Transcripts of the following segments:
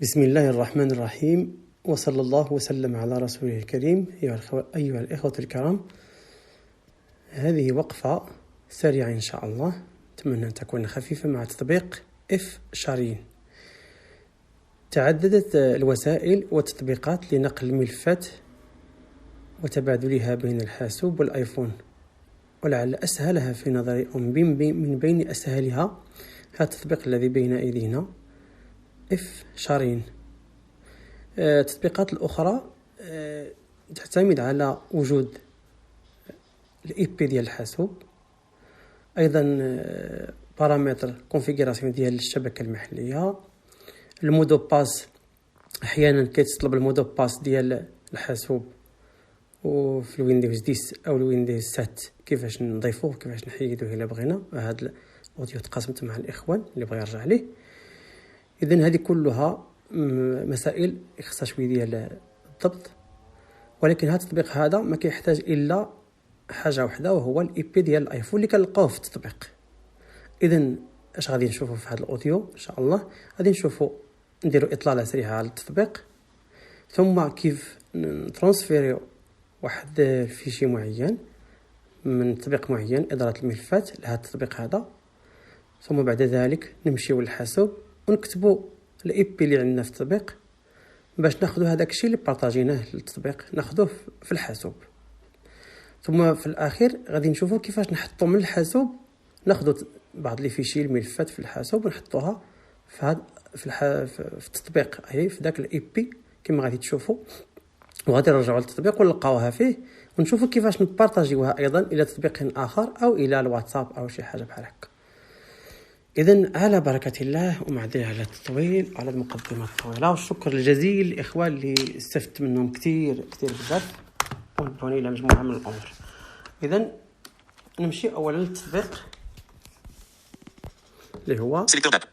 بسم الله الرحمن الرحيم، وصلى الله وسلم على رسوله الكريم. أيها الإخوة الكرام، هذه وقفة سريعة إن شاء الله، أتمنى أن تكون خفيفة مع تطبيق F-Sharin. تعددت الوسائل والتطبيقات لنقل الملفات وتبادلها بين الحاسوب والآيفون، ولعل أسهلها في نظري أو من بين أسهلها هذا التطبيق الذي بين أيدينا F-Sharin. التطبيقات الأخرى تعتمد على وجود الIP ديال الحاسوب، أيضا بارامتر كونفيغوراسيون ديال الشبكة المحلية، المودو باس. أحيانا كيتطلب المودو باس ديال الحاسوب وفي الويندوز 10 أو الويندوز 7 كيفاش نضيفوه كيفاش نحيدوه إلا بغينا. هذا الأوديو تقاسمت مع الإخوان اللي بغى يرجع ليه. إذن هذه كلها مسائل خصها شويه ديال الضبط، ولكن هذا التطبيق هذا ما كيحتاج الا حاجه واحده، وهو الIP ديال الايفون اللي كنلقاوه في التطبيق. اذا اش غادي نشوفوا في هذا الاوديو ان شاء الله؟ غادي نشوفوا نديروا اطلاله سريعه على التطبيق، ثم كيف نترانسفيريو واحد الفيشي معين من تطبيق معين، اداره الملفات لهذا التطبيق هذا، ثم بعد ذلك نمشيو للحاسوب ونكتبوا الIP اللي عندنا في التطبيق باش ناخذوا هذاك الشيء اللي بارطاجيناه للتطبيق ناخذوه في الحاسوب. ثم في الاخير غادي نشوفوا كيفاش نحطوا من الحاسوب، ناخذوا بعض لي فيشي الملفات في الحاسوب ونحطوها في التطبيق، اي في داك الIP كما غادي تشوفوا، وغادي نرجعوا للتطبيق ونلقاوها فيه ونشوفوا كيفاش نبارطاجيوها ايضا الى تطبيق اخر او الى الواتساب او شي حاجه بحال هكا. إذن على بركة الله، ومعذرة على التطويل على المقدمة الطويلة، والشكر الجزيل للإخوان اللي استفدت منهم كتير بزاف ونبهوني إلى مجموعة من الأمور. إذن نمشي أولا للتطبيق اللي هو سيليكتور داب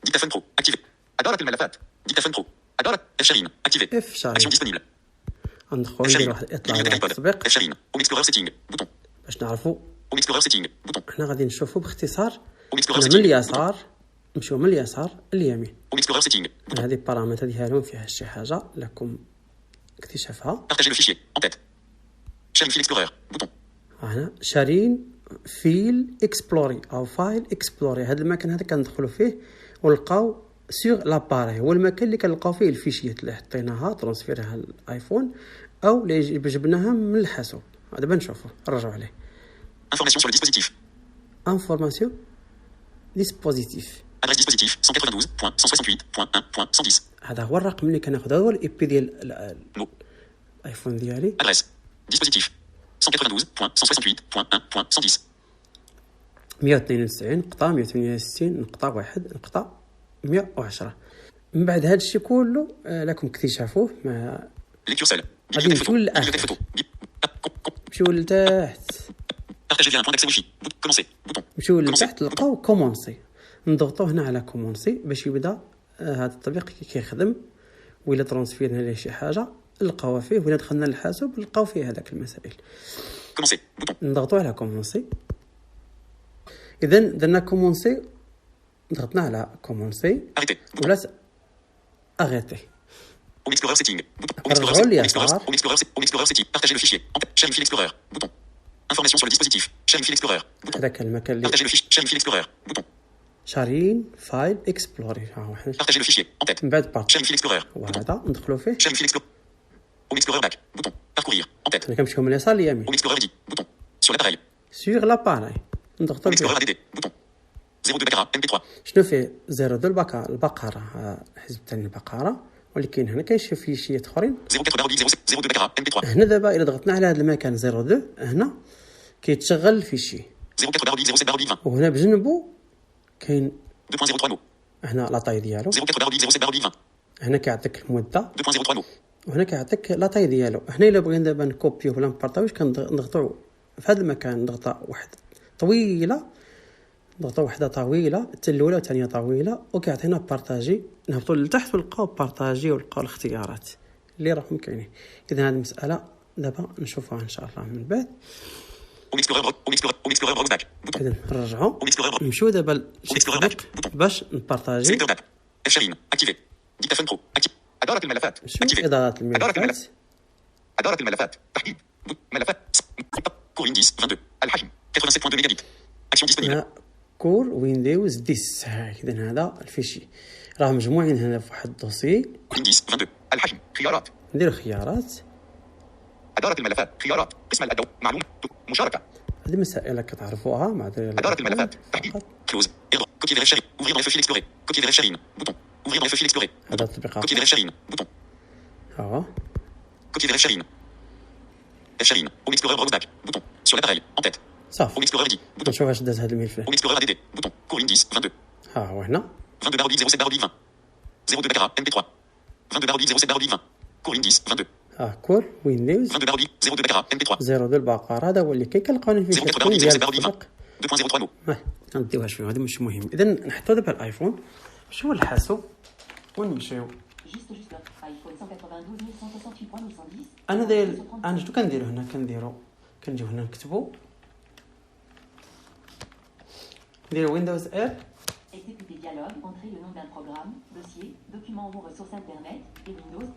ديكتافون برو اكتيفي إدارة الملفات ديكتافون برو إدارة F-Sharin اكتيفي F-Sharin. اكسيون ديسپونيبل ندخلوا نديروا واحد الإطلاع على التطبيق F-Sharin او اكسبلورر سيتينغ بوتون باش نعرفوا. او اكسبلورر سيتينغ بوتون حنا غادي نشوفوا باختصار او من اليسار، نمشيو من اليسار لليمين. او اكسبلورر سيتينغ هذه البارامتر ديالهم فيها شي حاجه لكم اكتشافها. بارطاجي لو فيشير en tête Sharin File Explorer بوتون. هنا شارين فيل اكسبلوري او فايل اكسبلوري، هذا المكان هذا كندخلوا فيه ونلقاو سيغ لاباري، هو المكان اللي كنلقاو فيه الفيشيات اللي حطيناها ترانسفيرها للايفون او اللي جبناها من الحاسوب. دابا نشوفوا نرجعوا عليه. Information sur le dispositif. انفورماسيون ديسبوزيتيف. Adresse dispositif 192.168.1.110. هذا هو الرقم اللي كناخذ، هو الIP ديال مو الايفون ديالي. adresse dispositif 192.168.1.110. 192.168.1.110. من بعد هذا الشيء كله لكم اكتشافوه ما Lecture seule. غادي نمشيو للاخر، نمشيو لتحت، Partager via un point d'accès Wi-Fi. Commencer. Bouton. نمشيو لتحت نلقاو كومونسي، نضغطوا هنا على كومونسي باش يبدا هذا التطبيق كيخدم. وإلا ترانسفيرنا ليه شي حاجه نلقاوها فيه، وإلا دخلنا للحاسوب نلقاو فيه هذاك المسائل. Commencer. Bouton. نضغطوا على كومونسي. اذا درنا كومونسي، ضغطنا على كومونسي Arrêter. Bouton. ولا اغيتي. Home Explorer setting. Bouton. Home رجعوا Explorer. لي Home Explorer. يسار. Home Explorer. Home Explorer setting. Partager le fichier. En tête. Sharin File Explorer. Bouton. Information sur le dispositif. Sharin File Explorer. Bouton. هذاك المكان اللي Partager le fichier. Sharin File Explorer. Bouton. شارين فايل اكسبلوري. ها هو حنا Partager le fichier. En tête. من بعد بارت Sharin File Explorer. Bouton. وهذا ندخلوا فيه. Sharin File Explorer. Home Explorer back. Bouton. Parcourir. En tête. حنا كنمشيو من اليسار لليمين. Home Explorer ID. Bouton. Sur l'appareil. سيغ لاباري نضغطوا Home Explorer فيه. ADD. Bouton. 02 Baccarat MP3. شنو فيه 02 البقره، حزب الثاني البقره، ولكن هنا كاين شي فيشيات اخرين. 04 Barodi 02 Baccarat MP3. هنا دابا الا ضغطنا على هذا المكان 02 هنا كيتشغل الفيشي، 04 Barodi 07 Barodi 20. وهنا بجنبو كاين 2.03 mots. هنا لاطاي ديالو، 04 Barodi 07 Barodi 20. هنا كيعطيك المده، 2.03 mots. وهنا كيعطيك لاطاي ديالو. هنا الا بغينا دابا نكوبيو ولا نبارطاويش كنضغطوا في هذا المكان ضغطه واحده طويله، ضغطه واحده طويله حتى الاولى والثانيه طويله، وكيعطينا بارطاجي. نهبطوا لتحت ونلقاو بارطاجي ونلقاو الاختيارات اللي راهم كاينين. اذا هذه المساله دابا نشوفها ان شاء الله من بعد. Home Explorer Browse back. Bouton. إذن نرجعوا Home Explorer. نمشيو دابا Home Explorer back. Bouton. باش نبارطاجي. Sélecteur d'app. F-Sharin. Activé. ديكتافون برو اكتيف. إدارة الملفات شو اكتيفي. إدارة الملفات؟ إدارة الملفات تحديد ملفات كور ويندوز 22 الحجم 87.2 ميجا بت. اكسيون ديسبونيبل. هنا كور ويندوز 10. إذا هذا الفيشي راه مجموعين هنا في واحد الدوسي. ويندوز 22 الحجم خيارات. نديرو خيارات. إدارة الملفات خيارات قسم الأدوات معلومة مشاركة. هذه مسائل كتعرفوها مع إدارة الملفات تحديد كلوز إضاءة كوبي فيغ شارين ouvrir dans le fichier explorer كوبي فيغ شارين بوتون ouvrir dans le fichier explorer هذا التطبيقات. كوبي فيغ شارين بوتون كوبي فيغ شارين شارين او l'explorer browse back bouton sur l'appareil en tête صافي. او l'explorer ID bouton نشوف واش داز هذا الملف. او l'explorer ADD bouton core Windows 22 ها هو هنا 22/07/20 02 بكرة MP3 22/07/20 core Windows 22 كور ويندوز 22/02 بكرة MP3 02 البقرة. هذا هو اللي كنلقاوني فيه شكون ديال التطبيق. 2.03 مو ما نديوهاش فيه، هذا مش مهم. اذا نحطو دابا الايفون. شو هو الحاسوب ونمشيو. انا داير انا شنو كنديرو هنا؟ كنجيو هنا نكتبو نديرو ويندوز اب. Exécuter dialogue, entrer le nom d'un programme, dossier, document ou ressources internet et Windows.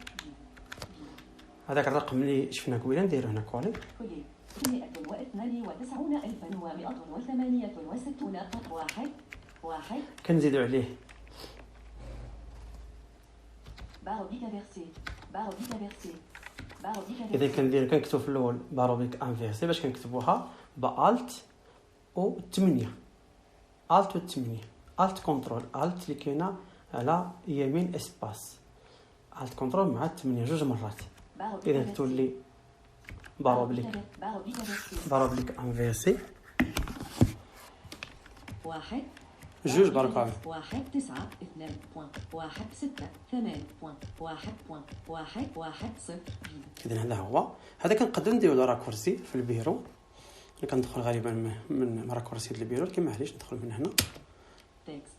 هذاك الرقم اللي شفنا قبيله نديرو هنا كولي. Coller. 192,168 واحد. كنزيدو عليه باروبيك انفيرسي. باروبيك انفيرسي. باروبيك اذا انفيرسي. كنكتب في الاول باروبيك انفيرسي باش كنكتبوها بالت و 8 الت و 8 الت كنترول الت اللي كاينه على يمين اسباس الت كنترول مع 8 جوج مرات. اذا تولي باروبيك انفيرسي واحد. جوج بارك 1.9.2.1.6.8.1.1.1.0. اذا هذا هو. هذا كنقدروا نديروا له راكورسي في البيرو. انا كندخل غالبا من راكورسي ديال البيرو، كما معليش ندخل من هنا. تكست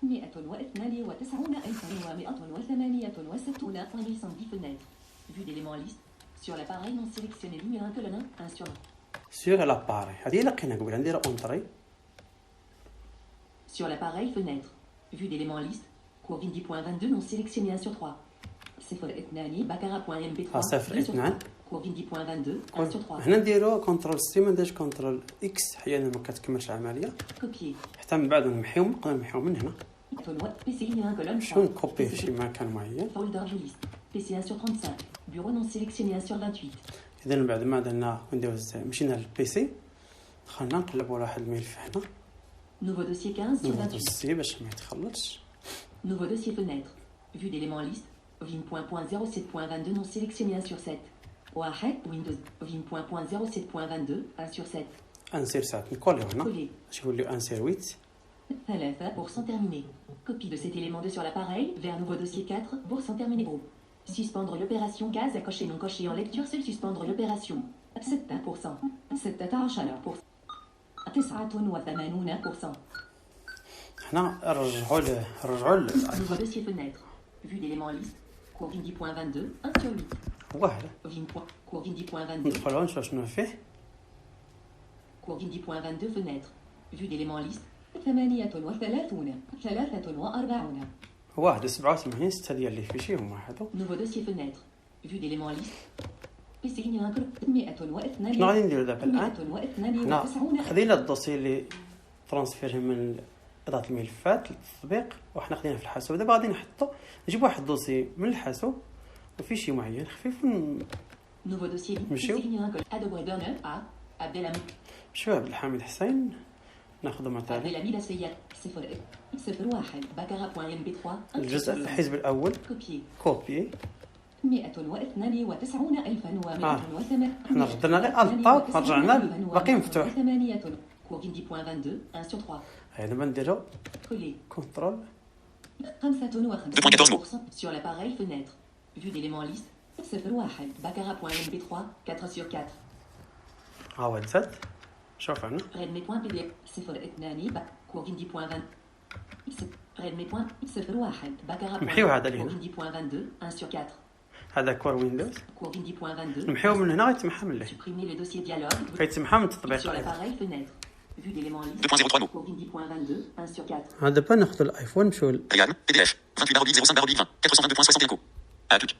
192,168.810 fenêtres. Vue d'éléments liste. Sur l'appareil non sélectionné numéro 1 colonne 1 sur 1. سير لاباري هذه لقينا قبل ندير اونطري. Sur l'appareil fenêtre. Vue d'éléments liste. Cours Vindi.22 non sélectionné 1 sur 3. 0.2 Bakara.mp3. 0.2 Cours Vindi.22 1 sur 3. هنا نديرو كنترول سي ما نديرش كنترول اكس احيانا ما كتكملش العمليه. Copier. حتى من بعد نمحيو نقدر نمحيو من هنا. PC 1 colonne شنو 3. نكوبي في شي مكان معين. Folder vue liste. PC 1 sur 35. Bureau non sélectionné 1 sur 28. اذا من بعد ما درنا ويندوز مشينا للبيسي دخلنا نقلبوا على واحد الملف هنا. Nouveau dossier 15 sur 28. السي باش ما يتخلطش. Nouveau dossier fenêtre. Vue d'éléments liste. Vim.07.22 non sélectionné 1 sur 7. واحد Windows. Vim.07.22 1 sur 7. انسير ساعات نكوليو هنا Coller. باش يوليو انسير 8. 3% terminé. Copie de cet élément 2 sur l'appareil, vers nouveau dossier 4% terminé groupe. Suspendre l'opération gaz à cocher non coché en lecture seul suspendre l'opération. 6%. 16%. 89%. هنا رجعوا Nouveau dossier fenêtre. Vue d'éléments liste. Cours Vindi.22 1 sur 8. واحد Cours Vindi.22. ندخلوا نشوف شنو فيه. Cours Vindi.22 fenêtre. Vue d'éléments liste. 38 43. 87 6 ديال لي فيشي هما هادو. Nouveau dossier fenêtre. Vue d'éléments liste. PC شنو غادي نديرو دابا الان؟ حنا خدينا الدوسي اللي ترانسفيري من إدارة الملفات للتطبيق وحنا خدينا في الحاسوب. دابا غادي نجيب واحد الدوسي من الحاسوب وفيشي معين خفيف Nouveau dossier. مشيو. Adobe Burner A. Abdelhamid. شو عبد الحميد حسين ناخذ مثلا Abdelhamid Asfayat. 01 Bakara.mp3. الجزء الحزب الاول. Copier. كوبي. 192,108. حنا ردنا غير الطاب رجعنا باقي مفتوح. Cours Vindi.22 1 sur 3. هنا بنديرو Coller. كنترول 55% sur l'appareil fenêtre. Vue d'éléments liste. 01 Bakara.mp3 4 sur 4. ها هو زاد شوف هنا Redmi.pdf 02 Cours Vindi.20. Redmi.01 Bakara. نمحيو هذا اللي Cours هنا. Vindi.22 1 sur 4. هذا كور ويندوز Cours Vindi.22. نمحيو من هنا غيتمحى من له Supprimer les dossiers dialogue. غيتمحى من Sur التطبيق. l'appareil fenêtre. Vue d'éléments liste. 2.03 mots. Pour Bindi.22, 1 sur 4. هذا دابا ناخذ الايفون نمشيو Ryan, PDF, 28/05/20, 422.60 échos. Outlook.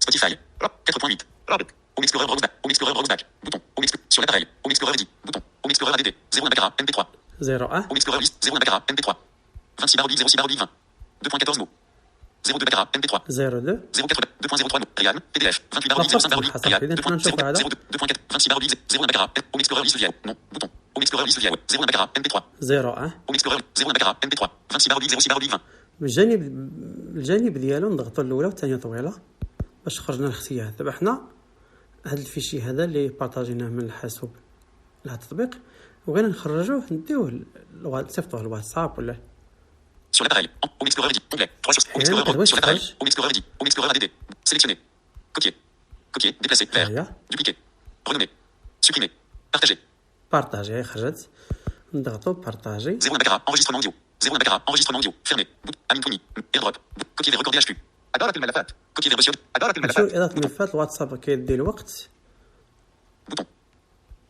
Spotify. 4.8. Rabbit. Home Explorer Browseback. Home Explorer Browseback. Bouton. Home Explorer sur l'appareil. Home Explorer ID. Bouton. Home Explorer ADD. 0 Nacara. MP3. 0 Home Explorer liste. 0 Nacara. MP3. 26/06/20. 2.14 mots. 02 Nacara. MP3. 02 2.03 mots. Ryan, PDF, 28/05/20. Ryan, 2.4. 26/0 Nacara. Home Explorer liste via. Non. Bouton. Home Explorer liste via. 0 Nacara. MP3. 01 Home Explorer 0 Nacara. MP3. 26/06/20. الجانب ديالو نضغطوا الاولى والثانيه طويله باش خرجنا الاختيار. دابا حنا هذا الفيشي هذا اللي بارطاجيناه من الحاسوب لهذا التطبيق وغينا نخرجوه نديوه نصيفطوه الواتساب ولا Sur l'appareil. Home Explorer ID. Onglet. 3 sur Home Explorer sur l'appareil. Home Explorer ID. Home Explorer ADD. Sélectionner. Copier. Copier. Déplacer. Vert. هيا Dupliquer. Renommer. Supprimer. Partager. بارطاجي خرجت نضغطوا بارطاجي 0 Nacara. Enregistrement audio. 0 Nacara. Enregistrement audio. Fermé. Amin Kouni. AirDrop. Copier des records DHQ. أدارة الملفات. Copier des reçus. أدارة نمشيو الملفات. لإضافة الملفات الواتساب كيدي الوقت Bouton.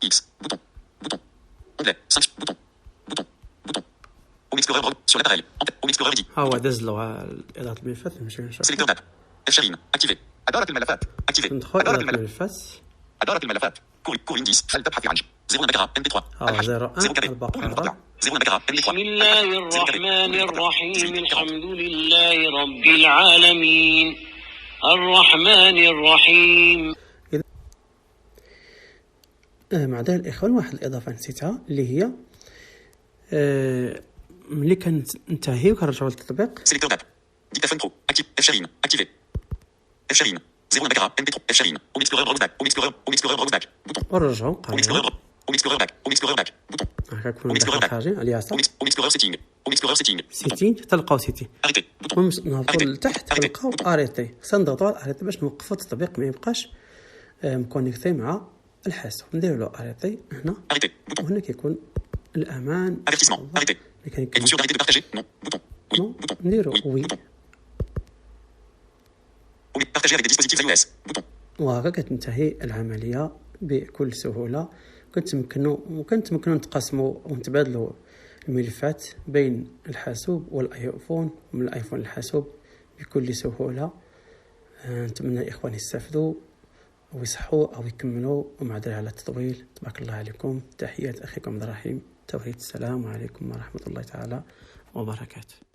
X. Bouton. Bouton. Onglet. 5. Bouton. Bouton. Bouton. Home Explorer sur l'appareil. Home Explorer ID. ها هو داز له إضافة الملفات نمشيو نشوف Sélecteur d'app. F-Sharing. Activé. أدارة الملفات. Activé. ندخل أدارة إضافة الملفات. الملفات أدارة الملفات. كور إنديس. هل تبحث عن 0 Nacara. MP3. ها 01 0 كاري. البقرة 0 Nacara. MP3. بسم الله الرحمن الرحيم الحمد لله رب العالمين الرحمن الرحيم. مع ذلك الإخوان واحد الإضافة نسيتها اللي هي ملي كننتهي وكنرجعوا للتطبيق Sélecteur d'app. Dictaphone Pro. Actif. F-Sharing. Activé. F-Sharing. 0 Nacara. MP3. F-Sharing. Home Explorer Browseback. Home Explorer Browseback. Bouton. ونرجعوا Home Explorer. نقريو Home Explorer Back. Home Explorer Back. Bouton. كنكون Home Explorer داخل Back. حاجة على اليسار Home Explorer Setting. Home Explorer Setting. Bouton. سيتين تلقاو سيتين Arrêter. Bouton. ونهبطوا لتحت Arrêter. تلقاو اريتي خصنا نضغطوا على اريتي باش نوقفوا التطبيق ما يبقاش مكونيكتي مع الحاسوب نديروا له اريتي هنا Arrêter. Bouton. وهنا كيكون الامان Avertissement. Arrêter. اللي Êtes-vous sûr d'arrêter de partager? Non. Bouton. Oui. Non. Bouton. نديروا Oui. وي Bouton. Oui. Partager avec des dispositifs iOS. Bouton. وهكا كتنتهي العمليه بكل سهوله وكنتمكنوا نتقاسموا ونتبادلوا الملفات بين الحاسوب والايفون ومن الايفون للحاسوب بكل سهوله. نتمنى الاخوان يستافدوا ويصحوا او يكملوا ومعذره على التطويل. تبارك الله عليكم. تحيات اخيكم عبد الرحيم توحيد. السلام عليكم ورحمه الله تعالى وبركاته.